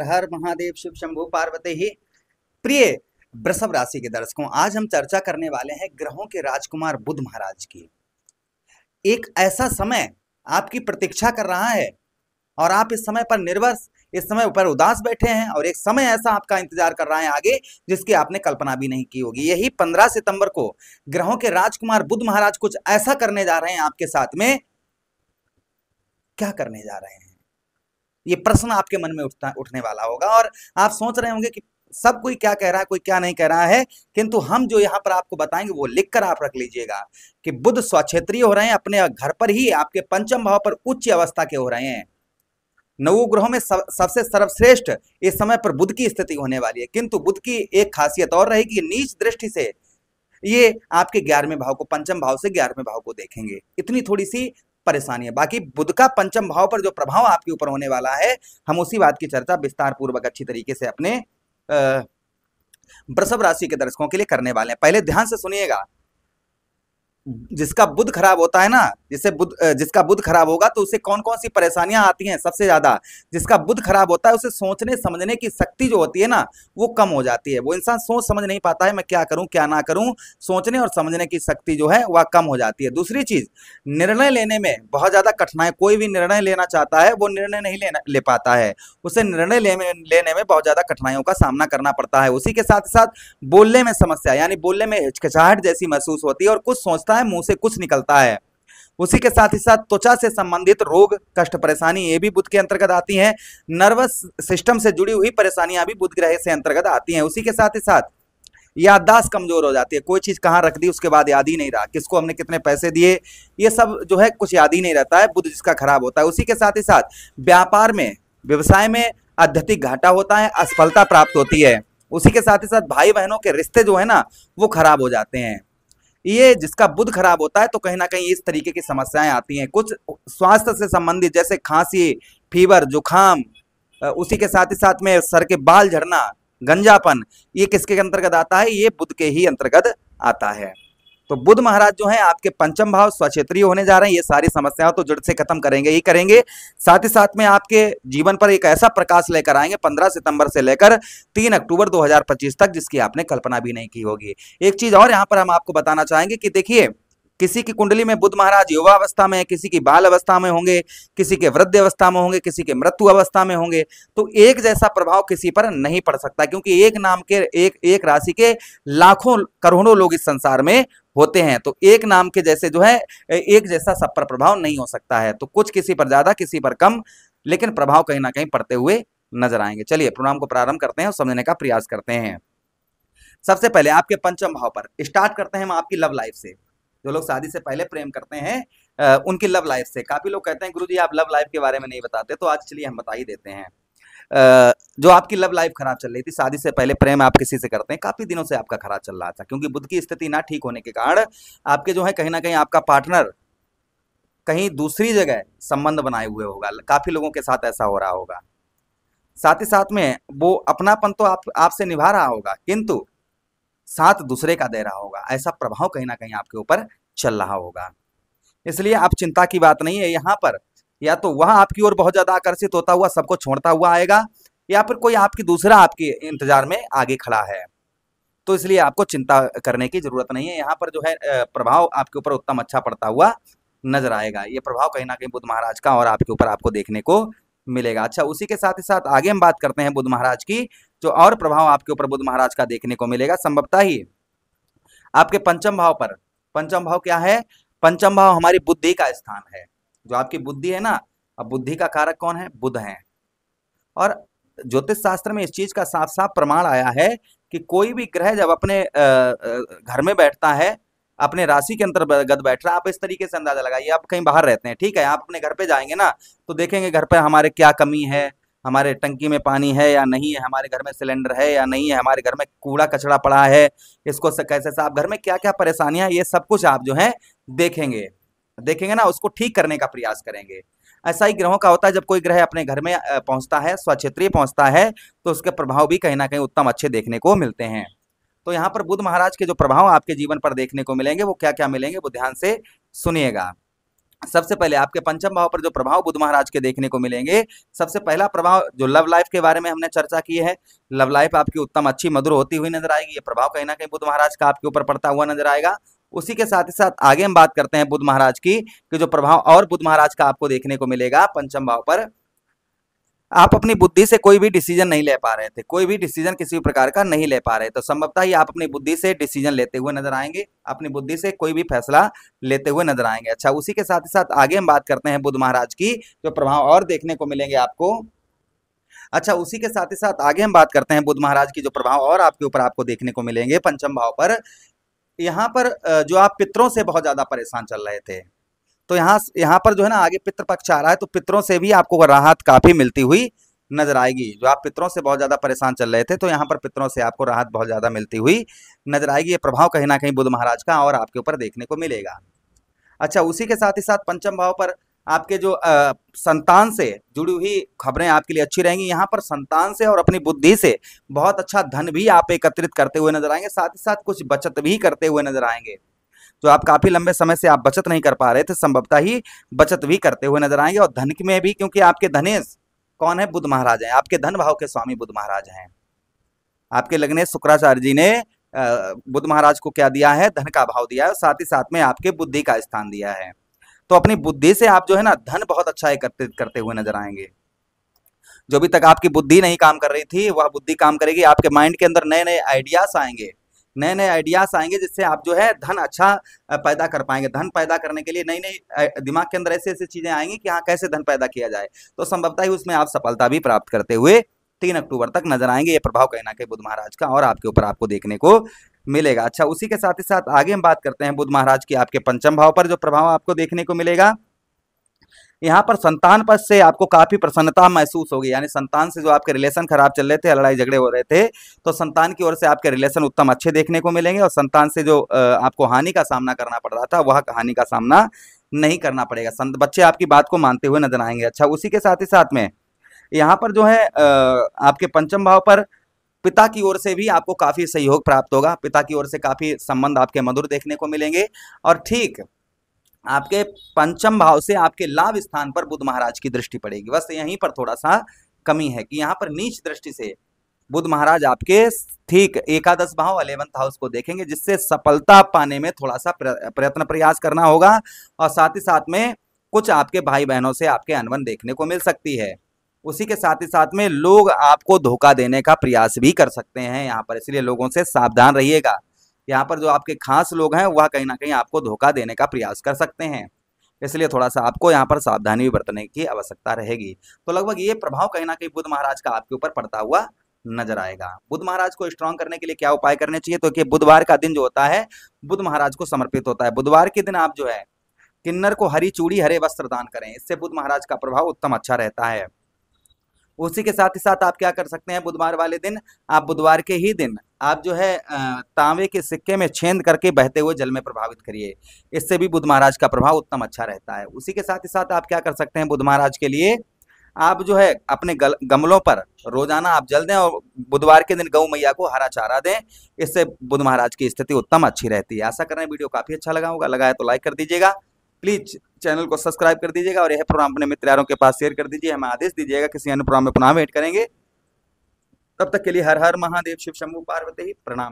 हर हर महादेव शिव शंभु पार्वती ही। प्रिय वृषभ राशि के दर्शकों, आज हम चर्चा करने वाले हैं ग्रहों के राजकुमार बुध महाराज की। एक ऐसा समय आपकी प्रतीक्षा कर रहा है और आप इस समय पर निर्वस, इस समय पर उदास बैठे हैं, और एक समय ऐसा आपका इंतजार कर रहा है आगे जिसकी आपने कल्पना भी नहीं की होगी। यही 15 सितंबर को ग्रहों के राजकुमार बुध महाराज कुछ ऐसा करने जा रहे हैं आपके साथ में। क्या करने जा रहे हैं, ये प्रश्न आपके मन में उठने वाला होगा और आप सोच रहे होंगे कि सब कोई क्या कह रहा है, कोई क्या नहीं कह रहा है, किंतु हम जो यहाँ पर आपको बताएंगे वो लिखकर आप रख लीजिएगा कि बुध स्वक्षेत्रीय हो रहे हैं, अपने घर पर ही आपके पंचम भाव पर उच्च अवस्था के हो रहे हैं। नवग्रहों में सबसे सर्वश्रेष्ठ इस समय पर बुध की स्थिति होने वाली है, किंतु बुध की एक खासियत और रहेगी, नीच दृष्टि से ये आपके 11वें भाव को, पंचम भाव से 11वें भाव को देखेंगे। इतनी थोड़ी सी परेशानी है। बाकी बुध का पंचम भाव पर जो प्रभाव आपके ऊपर होने वाला है, हम उसी बात की चर्चा विस्तार पूर्वक अच्छी तरीके से अपने वृषभ राशि के दर्शकों के लिए करने वाले हैं। पहले ध्यान से सुनिएगा। जिसका बुध खराब होता है ना, जिसका बुध खराब होगा तो उसे कौन कौन सी परेशानियां आती हैं। सबसे ज्यादा जिसका बुध खराब होता है उसे सोचने समझने की शक्ति जो होती है ना, वो कम हो जाती है। वो इंसान सोच समझ नहीं पाता है, मैं क्या करूं क्या ना करूं, सोचने और समझने की शक्ति जो है वह कम हो जाती है। दूसरी चीज, निर्णय लेने में बहुत ज्यादा कठिनाई, कोई भी निर्णय लेना चाहता है वो निर्णय नहीं ले पाता है, उसे निर्णय लेने में बहुत ज्यादा कठिनाइयों का सामना करना पड़ता है। उसी के साथ साथ बोलने में समस्या, यानी बोलने में हिचकिचाहट जैसी महसूस होती है और कुछ सोचता है मुंह से कुछ निकलता है। उसी के साथ ही साथ त्वचा से संबंधित रोग, कष्ट, परेशानी ये भी बुध के अंतर्गत आती हैं। नर्वस सिस्टम से जुड़ी हुई परेशानियां भी बुध ग्रह से अंतर्गत आती हैं। उसी के साथ ही साथ याददाश्त कमजोर हो जाती है, कोई चीज कहाँ रख दी उसके बाद याद ही नहीं रहा, किसको हमने कितने पैसे दिए, ये सब जो है कुछ याद ही नहीं रहता है, बुध जिसका खराब होता है। उसी के साथ ही साथ व्यापार में, व्यवसाय में अत्यधिक घाटा होता है, असफलता प्राप्त होती है। उसी के साथ ही साथ भाई बहनों के रिश्ते जो है ना वो खराब हो जाते हैं। ये जिसका बुध खराब होता है तो कहीं ना कहीं इस तरीके की समस्याएं आती हैं। कुछ स्वास्थ्य से संबंधित जैसे खांसी, फीवर, जुखाम, उसी के साथ ही साथ में सर के बाल झड़ना, गंजापन, ये किसके अंतर्गत आता है, ये बुध के ही अंतर्गत आता है। तो बुध महाराज जो है आपके पंचम भाव स्वक्षेत्रीय होने जा रहे हैं, ये सारी समस्याओं तो जड़ से खत्म करेंगे ही करेंगे। साथ ही साथ में आपके जीवन पर एक ऐसा प्रकाश लेकर आएंगे 15 सितंबर से लेकर 3 अक्टूबर 2025 तक, जिसकी आपने कल्पना भी नहीं की होगी। एक चीज और यहाँ पर हम आपको बताना चाहेंगे कि देखिए, किसी की कुंडली में बुध महाराज युवा अवस्था में है, किसी की बाल अवस्था में होंगे, किसी के वृद्ध अवस्था में होंगे, किसी के मृत्यु अवस्था में होंगे, तो एक जैसा प्रभाव किसी पर नहीं पड़ सकता, क्योंकि एक नाम के एक राशि के लाखों करोड़ों लोग इस संसार में होते हैं। तो एक नाम के जैसे जो है एक जैसा सब पर प्रभाव नहीं हो सकता है। तो कुछ किसी पर ज्यादा, किसी पर कम, लेकिन प्रभाव कहीं ना कहीं पड़ते हुए नजर आएंगे। चलिए प्रोग्राम को प्रारंभ करते हैं और समझने का प्रयास करते हैं। सबसे पहले आपके पंचम भाव पर स्टार्ट करते हैं हम आपकी लव लाइफ से। जो लोग शादी से पहले प्रेम करते हैं उनकी लव लाइफ से। काफी लोग कहते हैं गुरुजी आप लव लाइफ के बारे में नहीं बताते, तो आज चलिए हम बता ही देते हैं। जो आपकी लव लाइफ खराब चल रही थी, शादी से पहले प्रेम आप किसी से करते हैं, काफी दिनों से आपका खराब चल रहा था, क्योंकि बुध की स्थिति ना ठीक होने के कारण आपके जो है कहीं ना कहीं आपका पार्टनर कहीं दूसरी जगह संबंध बनाए हुए होगा। काफी लोगों के साथ ऐसा हो रहा होगा। साथ ही साथ में वो अपनापन तो आपसे निभा रहा होगा, किंतु साथ दूसरे का दे रहा होगा। ऐसा प्रभाव कहीं ना कहीं आपके ऊपर चल रहा होगा। इसलिए आप चिंता की बात नहीं है यहाँ पर। या तो वह आपकी ओर बहुत ज्यादा आकर्षित होता हुआ सबको छोड़ता हुआ आएगा, या फिर कोई आपकी दूसरा आपके इंतजार में आगे खड़ा है। तो इसलिए आपको चिंता करने की जरूरत नहीं है। यहाँ पर जो है प्रभाव आपके ऊपर उत्तम अच्छा पड़ता हुआ नजर आएगा। ये प्रभाव कहीं ना कहीं बुध महाराज का और आपके ऊपर आपको देखने को मिलेगा। अच्छा, उसी के साथ ही साथ आगे हम बात करते हैं बुध महाराज की। जो और प्रभाव आपके ऊपर बुध महाराज का देखने को मिलेगा, संभवतः ही आपके पंचम भाव पर। पंचम भाव क्या है? पंचम भाव हमारी बुद्धि का स्थान है। जो आपकी बुद्धि है ना, अब बुद्धि का कारक कौन है? बुध है। और ज्योतिष शास्त्र में इस चीज का साफ साफ प्रमाण आया है कि कोई भी ग्रह जब अपने घर में बैठता है, अपने राशि के अंतर्गत बैठ रहा है, आप इस तरीके से अंदाजा लगाइए। आप कहीं बाहर रहते हैं, ठीक है, आप अपने घर पे जाएंगे ना तो देखेंगे घर पे हमारे क्या कमी है, हमारे टंकी में पानी है या नहीं है, हमारे घर में सिलेंडर है या नहीं है, हमारे घर में कूड़ा कचरा पड़ा है, इसको कैसे साफ, घर में क्या क्या परेशानियां, ये सब कुछ आप जो है देखेंगे ना, उसको ठीक करने का प्रयास करेंगे। ऐसा ही ग्रहों का होता है। जब कोई ग्रह अपने घर में पहुंचता है, स्वक्षेत्रीय पहुंचता है, तो उसके प्रभाव भी कहीं ना कहीं उत्तम अच्छे देखने को मिलते हैं। तो यहाँ पर बुध महाराज के जो प्रभाव आपके जीवन पर देखने को मिलेंगे वो क्या क्या मिलेंगे, वो ध्यान से सुनिएगा। सबसे पहले आपके पंचम भाव पर जो प्रभाव बुध महाराज के देखने को मिलेंगे, सबसे पहला प्रभाव जो लव लाइफ के बारे में हमने चर्चा की है, लव लाइफ आपकी उत्तम अच्छी मधुर होती हुई नजर आएगी। ये प्रभाव कहीं ना कहीं बुध महाराज का आपके ऊपर पड़ता हुआ नजर आएगा। उसी के साथ ही साथ आगे हम बात करते हैं बुध महाराज की, कि जो प्रभाव और बुध महाराज का आपको देखने को मिलेगा पंचम भाव पर, आप अपनी बुद्धि से कोई भी डिसीजन नहीं ले पा रहे थे, कोई भी डिसीजन किसी भी प्रकार का नहीं ले पा रहे, तो संभवतः ही आप अपनी बुद्धि से डिसीजन लेते हुए नजर आएंगे, अपनी बुद्धि से कोई भी फैसला लेते हुए नजर आएंगे। अच्छा, उसी के साथ ही साथ आगे हम बात करते हैं बुध महाराज की जो प्रभाव और देखने को मिलेंगे आपको। अच्छा, उसी के साथ ही साथ आगे हम बात करते हैं बुध महाराज की जो प्रभाव और आपके ऊपर आपको देखने को मिलेंगे पंचम भाव पर। यहाँ पर जो आप पितरों से बहुत ज्यादा परेशान चल रहे थे, तो यहाँ पर जो है ना आगे पितृ पक्ष आ रहा है, तो पितरों से भी आपको राहत काफी मिलती हुई नजर आएगी। जो आप पितरों से बहुत ज्यादा परेशान चल रहे थे, तो यहाँ पर पितरों से आपको राहत बहुत ज्यादा मिलती हुई नजर आएगी। ये प्रभाव कहीं ना कहीं बुध महाराज का और आपके ऊपर देखने को मिलेगा। अच्छा, उसी के साथ ही साथ पंचम भाव पर आपके जो संतान से जुड़ी हुई खबरें आपके लिए अच्छी रहेंगी। यहाँ पर संतान से और अपनी बुद्धि से बहुत अच्छा धन भी आप एकत्रित करते हुए नजर आएंगे, साथ ही साथ कुछ बचत भी करते हुए नजर आएंगे। जो आप काफी लंबे समय से आप बचत नहीं कर पा रहे थे, संभवतः ही बचत भी करते हुए नजर आएंगे। और धन में भी, क्योंकि आपके धनेश कौन है? बुध महाराज हैं, आपके धन भाव के स्वामी बुध महाराज हैं। आपके लग्नेश शुक्राचार्य जी ने बुध महाराज को क्या दिया है? धन का भाव दिया है, और साथ ही साथ में आपके बुद्धि का स्थान दिया है। तो अपनी बुद्धि से आप जो है ना धन बहुत अच्छा एकत्रित करते हुए नजर आएंगे। जो भी तक आपकी बुद्धि नहीं काम कर रही थी, वह बुद्धि काम करेगी। आपके माइंड के अंदर नए नए आइडियाज आएंगे, नए नए आइडियाज आएंगे, जिससे आप जो है धन अच्छा पैदा कर पाएंगे। धन पैदा करने के लिए नई नई दिमाग के अंदर ऐसी ऐसी चीजें आएंगी कि हाँ, कैसे धन पैदा किया जाए, तो संभवतः ही उसमें आप सफलता भी प्राप्त करते हुए 3 अक्टूबर तक नजर आएंगे। ये प्रभाव कहीं ना कहीं बुध महाराज का और आपके ऊपर आपको देखने को मिलेगा। अच्छा, उसी के साथ ही साथ आगे हम बात करते हैं बुध महाराज की आपके पंचम भाव पर जो प्रभाव आपको देखने को मिलेगा। यहाँ पर संतान पक्ष से आपको काफी प्रसन्नता महसूस होगी, यानी संतान से जो आपके रिलेशन खराब चल रहे थे, लड़ाई झगड़े हो रहे थे, तो संतान की ओर से आपके रिलेशन उत्तम अच्छे देखने को मिलेंगे। और संतान से जो आपको हानि का सामना करना पड़ रहा था, वह हानि का सामना नहीं करना पड़ेगा। बच्चे आपकी बात को मानते हुए नजर आएंगे। अच्छा, उसी के साथ ही साथ में यहाँ पर जो है आपके पंचम भाव पर पिता की ओर से भी आपको काफी सहयोग प्राप्त होगा। पिता की ओर से काफी संबंध आपके मधुर देखने को मिलेंगे। और ठीक आपके पंचम भाव से आपके लाभ स्थान पर बुध महाराज की दृष्टि पड़ेगी। बस यहीं पर थोड़ा सा कमी है कि यहाँ पर नीच दृष्टि से बुध महाराज आपके ठीक एकादश भाव 11th हाउस को देखेंगे, जिससे सफलता पाने में थोड़ा सा प्रयत्न प्रयास करना होगा। और साथ ही साथ में कुछ आपके भाई बहनों से आपके अनबन देखने को मिल सकती है। उसी के साथ ही साथ में लोग आपको धोखा देने का प्रयास भी कर सकते हैं यहाँ पर, इसलिए लोगों से सावधान रहिएगा। यहाँ पर जो आपके खास लोग हैं वह कहीं ना कहीं आपको धोखा देने का प्रयास कर सकते हैं, इसलिए थोड़ा सा आपको यहाँ पर सावधानी भी बरतने की आवश्यकता रहेगी। तो लगभग ये प्रभाव कहीं ना कहीं बुध महाराज का आपके ऊपर पड़ता हुआ नजर आएगा। बुध महाराज को स्ट्रांग करने के लिए क्या उपाय करने चाहिए? तो कि बुधवार का दिन जो होता है बुध महाराज को समर्पित होता है। बुधवार के दिन आप जो है किन्नर को हरी चूड़ी हरे वस्त्र दान करें, इससे बुध महाराज का प्रभाव उत्तम अच्छा रहता है। उसी के साथ ही साथ आप क्या कर सकते हैं? बुधवार वाले दिन आप बुधवार के ही दिन आप जो है तांबे के सिक्के में छेद करके बहते हुए जल में प्रभावित करिए, इससे भी बुध महाराज का प्रभाव उत्तम अच्छा रहता है। उसी के साथ ही साथ आप क्या कर सकते हैं? बुध महाराज के लिए आप जो है अपने गमलों पर रोजाना आप जल दें, और बुधवार के दिन गौ मैया को हरा चारा दें, इससे बुध महाराज की स्थिति उत्तम अच्छी रहती है। आशा कर रहे हैं वीडियो काफी अच्छा लगा होगा, लगा है तो लाइक कर दीजिएगा, प्लीज चैनल को सब्सक्राइब कर दीजिएगा, और यह प्रोग्राम अपने मित्र यारों के पास शेयर कर दीजिए। हमें आदेश दीजिएगा, किसी अन्य प्रोग्राम में पुनः वेट करेंगे। तब तक के लिए हर हर महादेव, शिव शंभू पार्वती, प्रणाम।